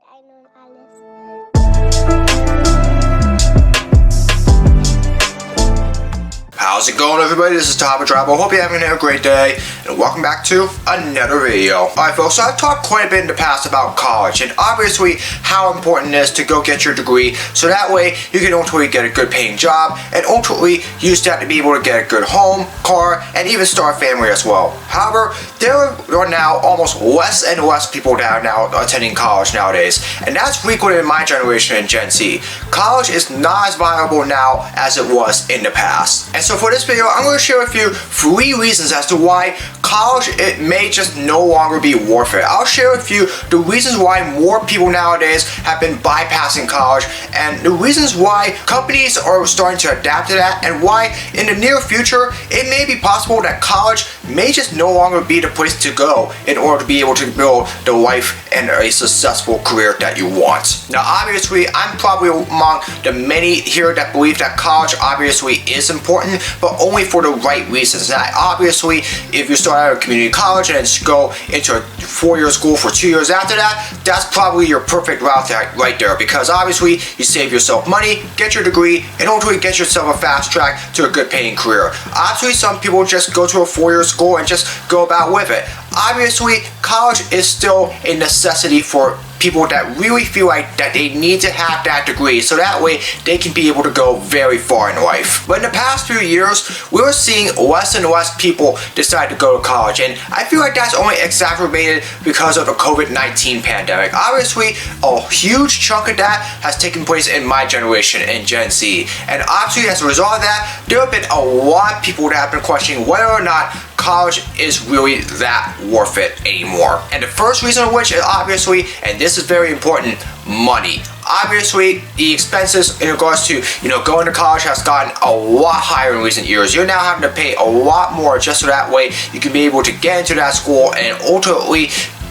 I know alles. How's it going, everybody? This is Top of Travel. Hope you're having a great day, and welcome back to another video. Alright folks, so I've talked quite a bit in the past about college, and obviously how important it is to go get your degree, so that way you can ultimately get a good paying job, and ultimately use that to be able to get a good home, car, and even start a family as well. However, there are now almost less and less people that are now attending college nowadays, and that's frequent in my generation in Gen Z. College is not as viable now as it was in the past. And so for this video, I'm going to share with you 3 reasons as to why college, it may just no longer be worth it. I'll share with you the reasons why more people nowadays have been bypassing college, and the reasons why companies are starting to adapt to that, and why in the near future it may be possible that college may just no longer be the place to go in order to be able to build the life and a successful career that you want. Now obviously, I'm probably among the many here that believe that college obviously is important, but only for the right reasons. Now obviously, if you start out at a community college and then go into a 4-year school for 2 years after that, that's probably your perfect route right there, because obviously you save yourself money, get your degree, and ultimately get yourself a fast track to a good paying career. Obviously, some people just go to a 4-year school and just go about with it. Obviously, college is still a necessity for people that really feel like that they need to have that degree, so that way they can be able to go very far in life. But in the past few years, we were seeing less and less people decide to go to college, and I feel like that's only exacerbated because of the COVID-19 pandemic. Obviously, a huge chunk of that has taken place in my generation, in Gen Z, and obviously as a result of that, there have been a lot of people that have been questioning whether or not college is really that worth it anymore. And the first reason of which is obviously, and this is very important, money. Obviously, the expenses in regards to, going to college has gotten a lot higher in recent years. You're now having to pay a lot more just so that way you can be able to get into that school and ultimately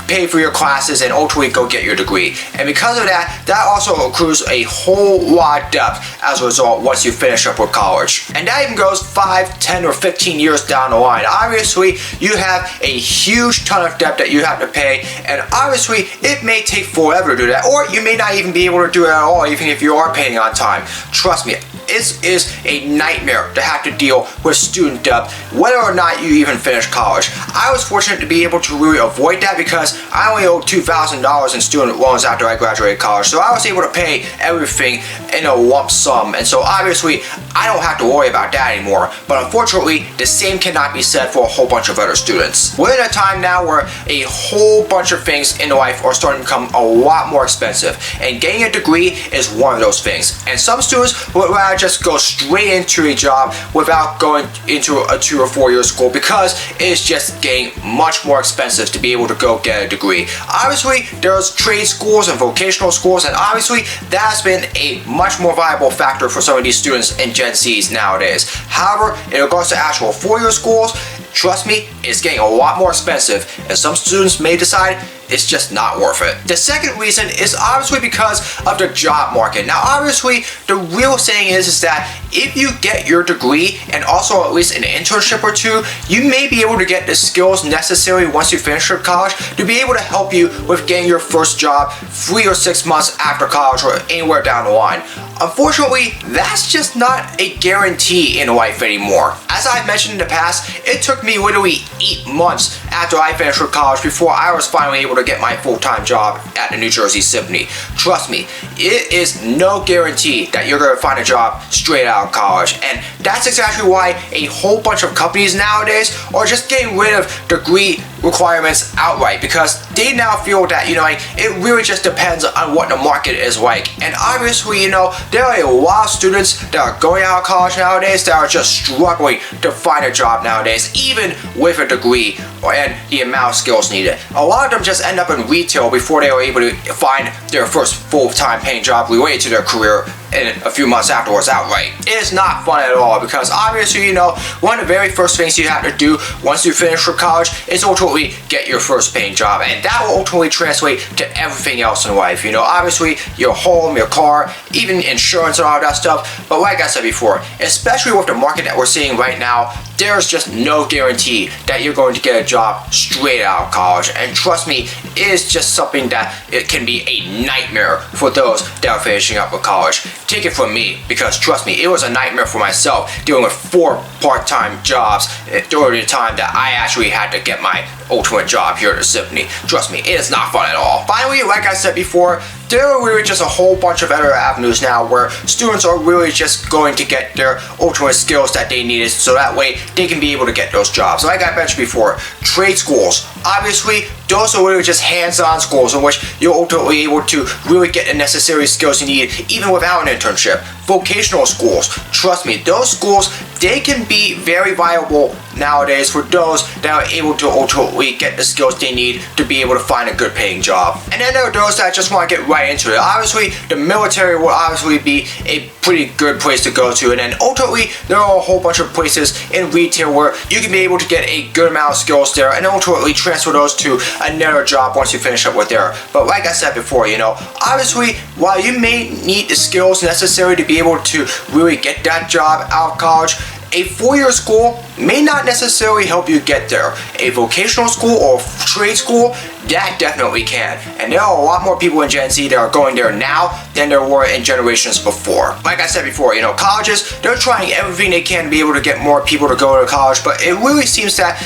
pay for your classes and ultimately go get your degree. And because of that, that also accrues a whole lot of debt as a result once you finish up with college. And that even goes 5, 10, or 15 years down the line. Obviously, you have a huge ton of debt that you have to pay, and obviously, it may take forever to do that, or you may not even be able to do it at all, even if you are paying on time. Trust me, it is a nightmare to have to deal with student debt, whether or not you even finish college. I was fortunate to be able to really avoid that because I only owed $2,000 in student loans after I graduated college, so I was able to pay everything in a lump sum, and so obviously I don't have to worry about that anymore. But unfortunately, the same cannot be said for a whole bunch of other students. We're in a time now where a whole bunch of things in life are starting to become a lot more expensive, and getting a degree is one of those things. And some students would rather just go straight into a job without going into a 2 or 4 year school, because it's just getting much more expensive to be able to go get a degree. Obviously, there's trade schools and vocational schools, and obviously that's been a much more viable factor for some of these students in Gen Zs nowadays. However, in regards to actual 4-year schools, trust me, it's getting a lot more expensive, and some students may decide it's just not worth it. The second reason is obviously because of the job market. Now obviously, the real saying is that if you get your degree and also at least an internship or 2, you may be able to get the skills necessary once you finish your college to be able to help you with getting your first job 3 or 6 months after college or anywhere down the line. Unfortunately, that's just not a guarantee in life anymore. As I've mentioned in the past, it took me literally 8 months after I finished with college before I was finally able to get my full-time job at the New Jersey Symphony. Trust me, it is no guarantee that you're going to find a job straight out of college, and that's exactly why a whole bunch of companies nowadays are just getting rid of degree requirements outright, because they now feel that it really just depends on what the market is like. And obviously, there are a lot of students that are going out of college nowadays that are just struggling to find a job nowadays, even with a degree and the amount of skills needed. A lot of them just end up in retail before they are able to find their first full-time paying job related to their career in a few months afterwards outright. It is not fun at all because obviously, you know, one of the very first things you have to do once you finish for college is ultimately get your first paying job, and that will ultimately translate to everything else in life. You know, obviously your home, your car, even insurance and all that stuff. But like I said before, especially with the market that we're seeing right now, there's just no guarantee that you're going to get a job straight out of college. And trust me, it is just something that it can be a nightmare for those that are finishing up with college. Take it from me, because trust me, it was a nightmare for myself dealing with 4 part-time jobs during the time that I actually had to get my ultimate job here at the Symphony. Trust me, it is not fun at all. Finally, like I said before, there are really just a whole bunch of other avenues now where students are really just going to get their ultimate skills that they needed so that way they can be able to get those jobs. Like I mentioned before, trade schools. Obviously, those are really just hands-on schools in which you're ultimately able to really get the necessary skills you need even without an internship. Vocational schools. Trust me, those schools, they can be very viable nowadays for those that are able to ultimately get the skills they need to be able to find a good paying job. And then there are those that just want to get right into it. Obviously, the military will obviously be a pretty good place to go to, and then ultimately there are a whole bunch of places in retail where you can be able to get a good amount of skills there and ultimately transfer those to another job once you finish up with there. But like I said before, you know, obviously while you may need the skills necessary to be able to really get that job out of college, a 4-year school may not necessarily help you get there. A vocational school or trade school, that definitely can. And there are a lot more people in Gen Z that are going there now than there were in generations before. Like I said before, you know, colleges, they're trying everything they can to be able to get more people to go to college, but it really seems that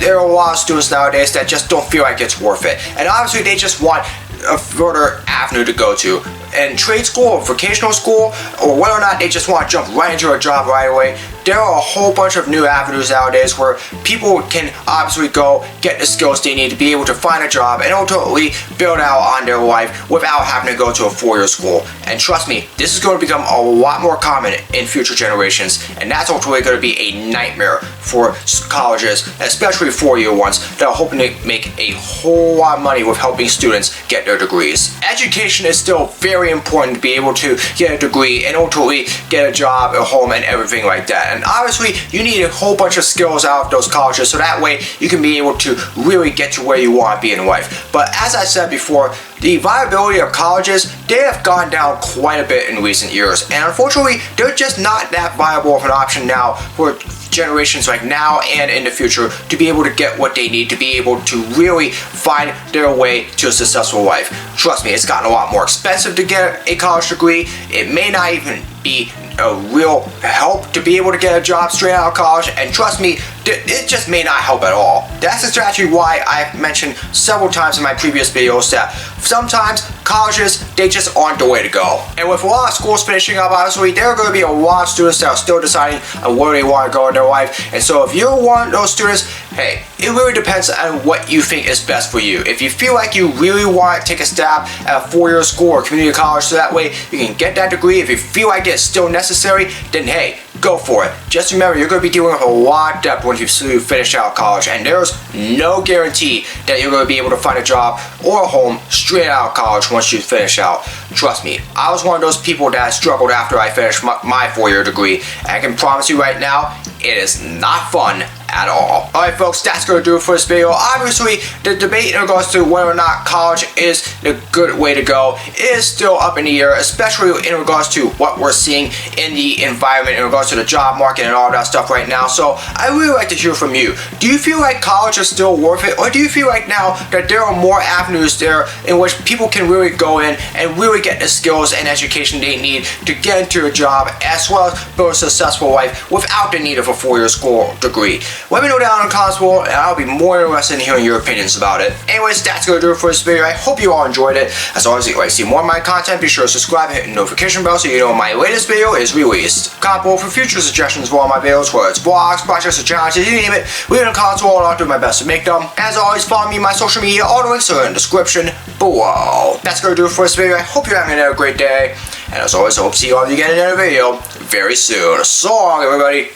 there are a lot of students nowadays that just don't feel like it's worth it. And obviously they just want a further avenue to go to. And trade school or vocational school, or whether or not they just want to jump right into a job right away, there are a whole bunch of new avenues nowadays where people can obviously go get the skills they need to be able to find a job and ultimately build out on their life without having to go to a 4-year school. And trust me, this is going to become a lot more common in future generations, and that's ultimately going to be a nightmare for colleges, especially 4-year ones that are hoping to make a whole lot of money with helping students get their degrees. Education is still very important to be able to get a degree and ultimately get a job, a home, and everything like that. And obviously, you need a whole bunch of skills out of those colleges so that way you can be able to really get to where you want to be in life. But as I said before, the viability of colleges, they have gone down quite a bit in recent years. And unfortunately, they're just not that viable of an option now for generations like now and in the future to be able to get what they need to be able to really find their way to a successful life. Trust me, it's gotten a lot more expensive to get a college degree. It may not even be a real help to be able to get a job straight out of college, and trust me, it just may not help at all. That's actually why I've mentioned several times in my previous videos that sometimes colleges, they just aren't the way to go. And with a lot of schools finishing up, obviously, there are going to be a lot of students that are still deciding on where they want to go in their life. And so if you're one of those students, hey, it really depends on what you think is best for you. If you feel like you really want to take a stab at a 4-year school or community college so that way you can get that degree, if you feel like it's still necessary, then hey, go for it. Just remember, you're going to be dealing with a lot of debt once you finish out college, and there's no guarantee that you're going to be able to find a job or a home straight out of college once you finish out. Trust me, I was one of those people that struggled after I finished my 4-year degree, and I can promise you right now, it is not fun at all. Alright folks, that's going to do it for this video. Obviously, the debate in regards to whether or not college is the good way to go is still up in the air, especially in regards to what we're seeing in the environment, in regards to the job market and all that stuff right now. So I really like to hear from you. Do you feel like college is still worth it, or do you feel like now that there are more avenues there in which people can really go in and really get the skills and education they need to get into a job as well as build a successful life without the need of a 4-year school degree? Let me know down in the comments below, and I'll be more interested in hearing your opinions about it. Anyways, that's going to do it for this video. I hope you all enjoyed it. As always, if you like to see more of my content, be sure to subscribe and hit the notification bell so you know when my latest video is released. Comment below for future suggestions for all my videos, whether it's vlogs, projects, or challenges, you name it. Leave it in the comments below and I'll do my best to make them. As always, follow me on my social media. All the links are in the description below. That's going to do it for this video. I hope you're having a great day. And as always, I hope to see you all again in another video very soon. So long, everybody.